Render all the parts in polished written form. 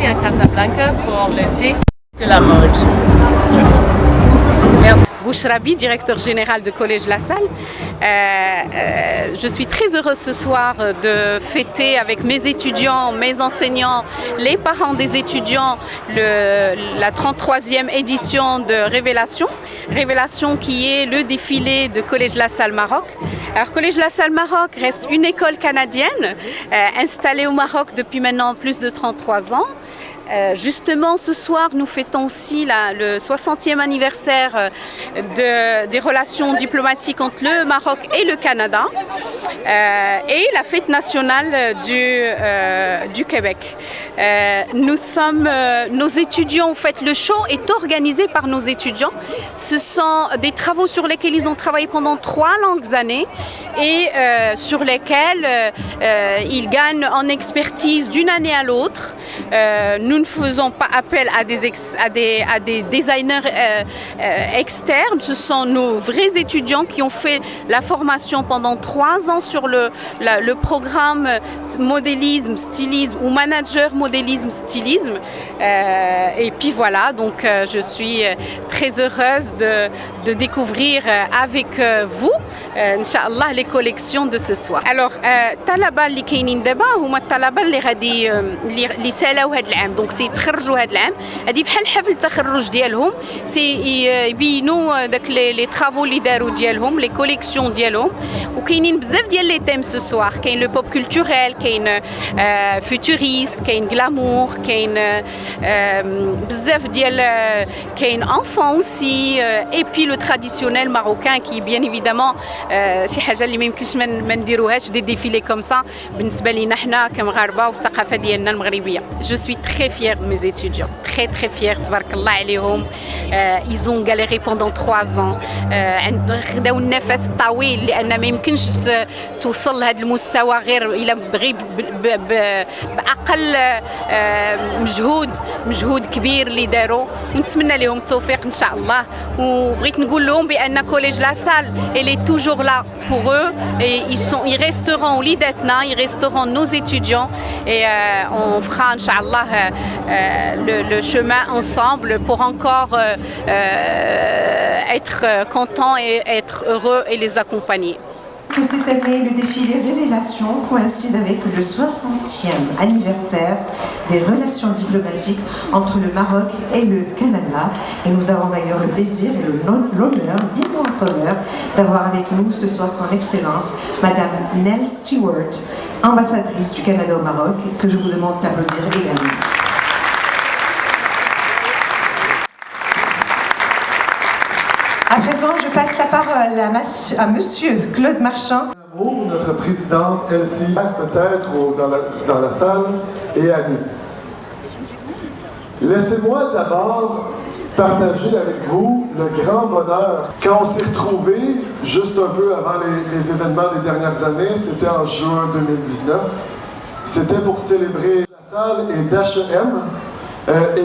ici à Casablanca pour le thé de la mode. Merci. Bouchrabi, directeur général de Collège La Salle. Je suis très heureuse ce soir de fêter avec mes étudiants, mes enseignants, les parents des étudiants la 33e édition de Révélation. Révélation qui est le défilé de Collège La Salle Maroc. Alors Collège La Salle Maroc reste une école canadienne installée au Maroc depuis maintenant plus de 33 ans. Justement, ce soir, nous fêtons aussi le 60e anniversaire des relations diplomatiques entre le Maroc et le Canada et la fête nationale du Québec. Nos étudiants, en fait, le show est organisé par nos étudiants. Ce sont des travaux sur lesquels ils ont travaillé pendant 3 longues années et sur lesquels ils gagnent en expertise d'une année à l'autre. Nous ne faisons pas appel à des designers externes. Ce sont nos vrais étudiants qui ont fait la formation pendant 3 ans sur le programme modélisme, stylisme ou manager modélisme, stylisme. Et puis voilà, donc je suis très heureuse de découvrir avec vous, Inch'Allah, les collections de ce soir. Alors, الطلبة اللي كاينين دابا هما الطلبة اللي غادي اللي سالاو هذا العام، دونك تيتخرجوا هذا العام. هذه بحال حفل التخرج ديالهم، تيبينوا داك لي طرافو اللي داروا ديالهم، لي كوليكسيون ديالهم. وكاينين بزاف ديال لي تيم سو سوار، كاين لو بوب كولتوريل، كاين فوتوريست، كاين غلامور، كاين بزاف ديال كاين enfant aussi et puis le traditionnel marocain qui bien évidemment شي حاجه اللي ما يمكنش ما نديروهاش دي ديفيلي كوم سا بالنسبه لينا حنا كمغاربه والثقافه ديالنا المغربيه. Je suis très fière de mes étudiants, très fière, تبارك الله عليهم. Ils ont galéré pendant 3 ans. خداو النفس طويل لان ما يمكنش توصل لهذا المستوى غير الا بغي باقل مجهود كبير اللي داروا، ونتمنى لهم التوفيق ان شاء الله. وبغيت نقول لهم بان كوليج لا سال elle est toujours là pour eux et ils resteront وليداتنا, ils resteront nos étudiants et on fera Inch'Allah le chemin ensemble pour encore être contents et être heureux et les accompagner. Que cette année, le défilé Révélation coïncide avec le 60e anniversaire des relations diplomatiques entre le Maroc et le Canada. Et nous avons d'ailleurs le plaisir et l'honneur, l'immense honneur, d'avoir avec nous ce soir son Excellence, Madame Nell Stewart, ambassadrice du Canada au Maroc, que je vous demande d'applaudir également. À présent, je passe la parole à Monsieur Claude Marchand. Notre présidente Elsie, peut-être dans la salle, et Annie. Laissez-moi d'abord partager avec vous le grand bonheur. Quand on s'est retrouvés, juste un peu avant les événements des dernières années, c'était en juin 2019, c'était pour célébrer la salle et d'H&M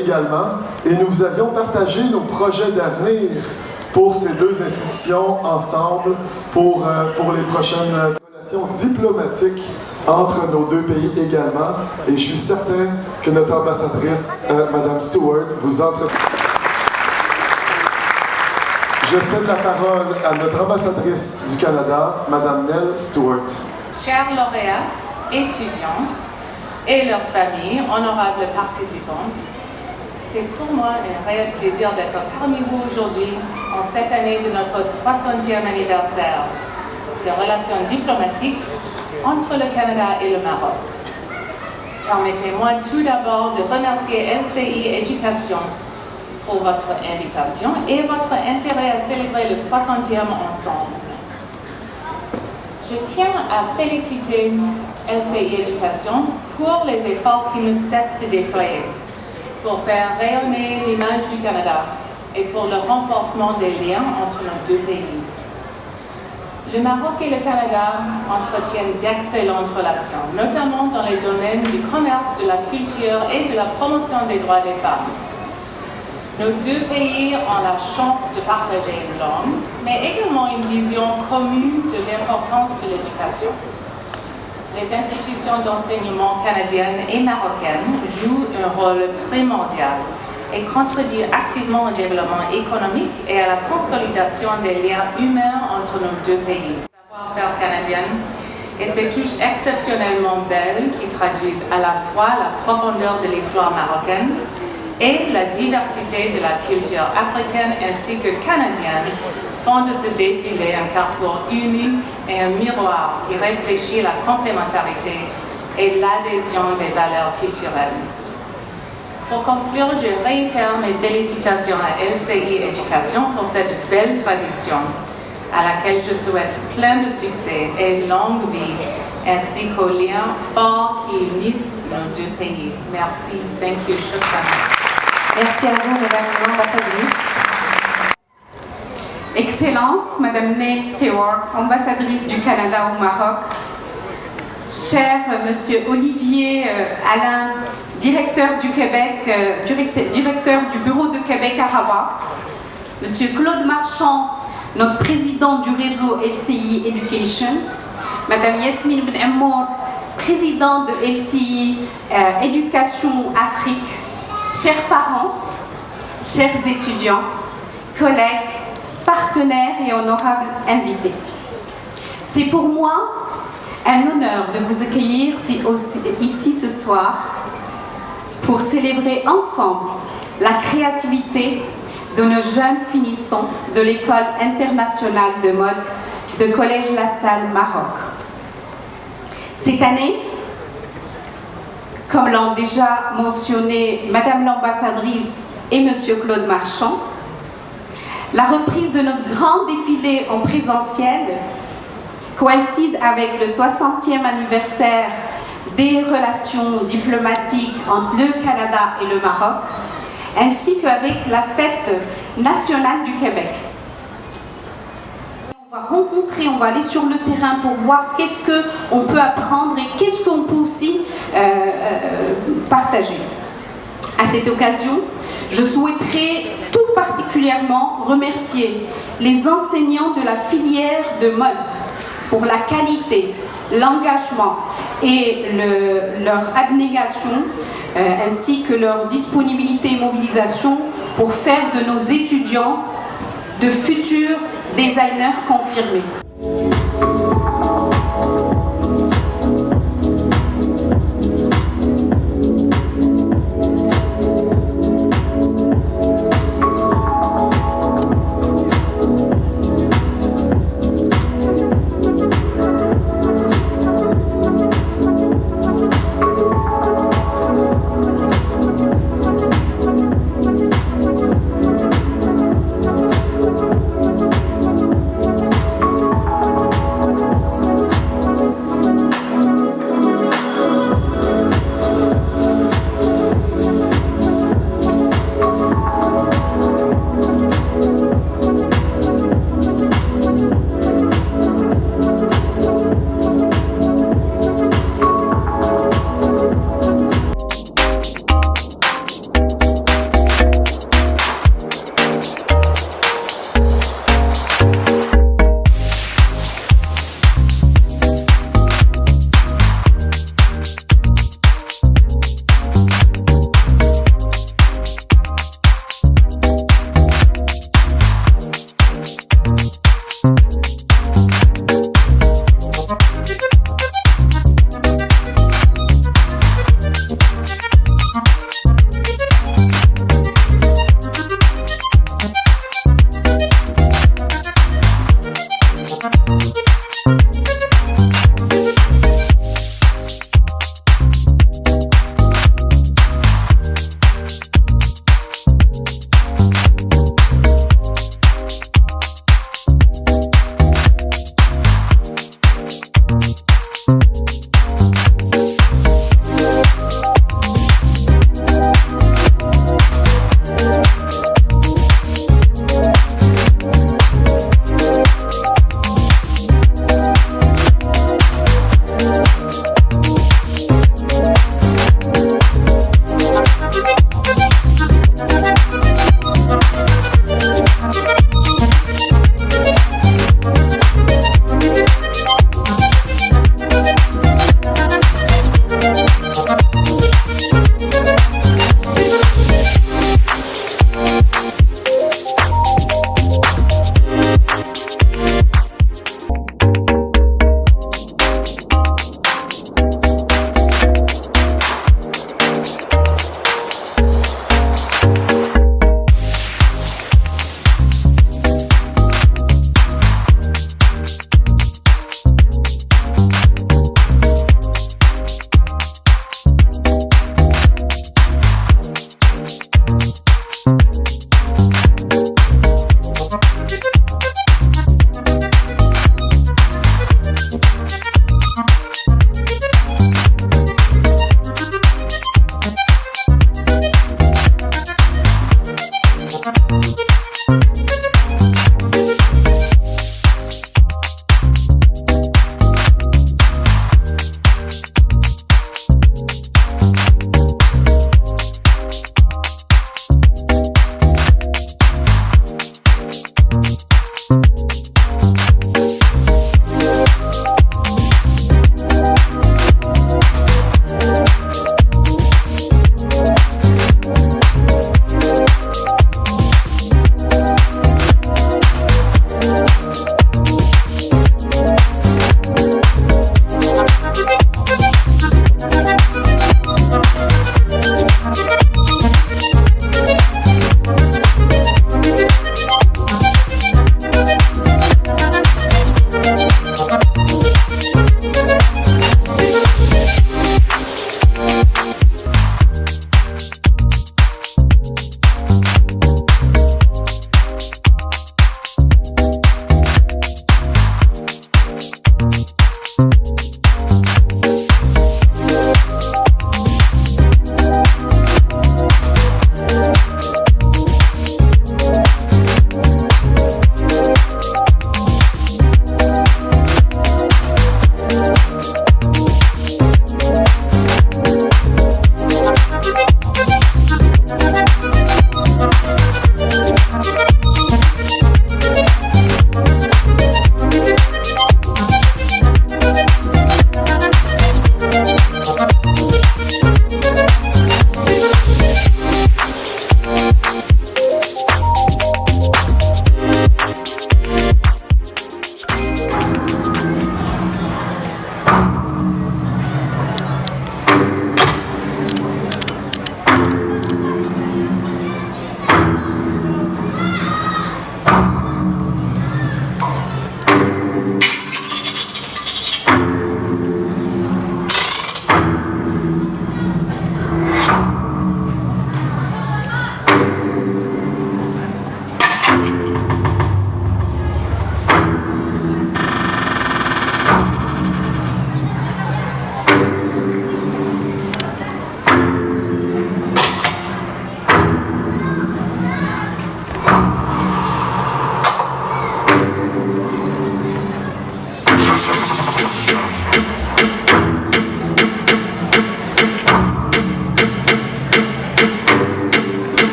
également, et nous avions partagé nos projets d'avenir pour ces 2 institutions ensemble, pour les prochaines relations diplomatiques entre nos 2 pays également. Et je suis certain que notre ambassadrice, Madame Stewart, vous Je cède la parole à notre ambassadrice du Canada, Madame Nell Stewart. Chers lauréats, étudiants et leurs familles, honorables participants, c'est pour moi un réel plaisir d'être parmi vous aujourd'hui en cette année de notre 60e anniversaire de relations diplomatiques entre le Canada et le Maroc. Permettez-moi tout d'abord de remercier LCI Éducation pour votre invitation et votre intérêt à célébrer le 60e ensemble. Je tiens à féliciter LCI Éducation pour les efforts qui ne cessent de déployer pour faire rayonner l'image du Canada et pour le renforcement des liens entre nos 2 pays. Le Maroc et le Canada entretiennent d'excellentes relations, notamment dans les domaines du commerce, de la culture et de la promotion des droits des femmes. Nos 2 pays ont la chance de partager une langue, mais également une vision commune de l'importance de l'éducation. les institutions d'enseignement canadiennes et marocaines jouent un rôle primordial et contribuent activement au développement économique et à la consolidation des liens humains entre nos deux pays. Le savoir-faire canadien et ces touches exceptionnellement belles qui traduisent à la fois la profondeur de l'histoire marocaine et la diversité de la culture africaine ainsi que canadienne font de ce défilé un carrefour unique et un miroir qui réfléchit la complémentarité et l'adhésion des valeurs culturelles. Pour conclure, je réitère mes félicitations à LCI Éducation pour cette belle tradition à laquelle je souhaite plein de succès et longue vie, ainsi qu'aux liens forts qui unissent nos deux pays. Merci. Thank you. Shukran. Merci à vous, Madame l'ambassadrice. Excellence, Madame Neil Stewart, ambassadrice du Canada au Maroc. Cher Monsieur Olivier Alain, directeur du Québec, directeur du bureau de Québec à Rabat. Monsieur Claude Marchand, notre président du réseau LCI Education. Madame Yasmine Ben Amour, présidente de LCI Éducation Afrique. Chers parents, chers étudiants, collègues, partenaires et honorables invités. C'est pour moi un honneur de vous accueillir ici ce soir pour célébrer ensemble la créativité de nos jeunes finissants de l'École internationale de mode de Collège La Salle, Maroc. Cette année, comme l'ont déjà mentionné Madame l'ambassadrice et Monsieur Claude Marchand, la reprise de notre grand défilé en présentiel coïncide avec le 60e anniversaire des relations diplomatiques entre le Canada et le Maroc, ainsi qu'avec la fête nationale du Québec. On va rencontrer, on va aller sur le terrain pour voir qu'est-ce qu'on peut apprendre et qu'est-ce qu'on peut aussi partager. À cette occasion, je souhaiterais tout particulièrement remercier les enseignants de la filière de mode pour la qualité, l'engagement et leur abnégation, ainsi que leur disponibilité et mobilisation pour faire de nos étudiants de futurs designers confirmés.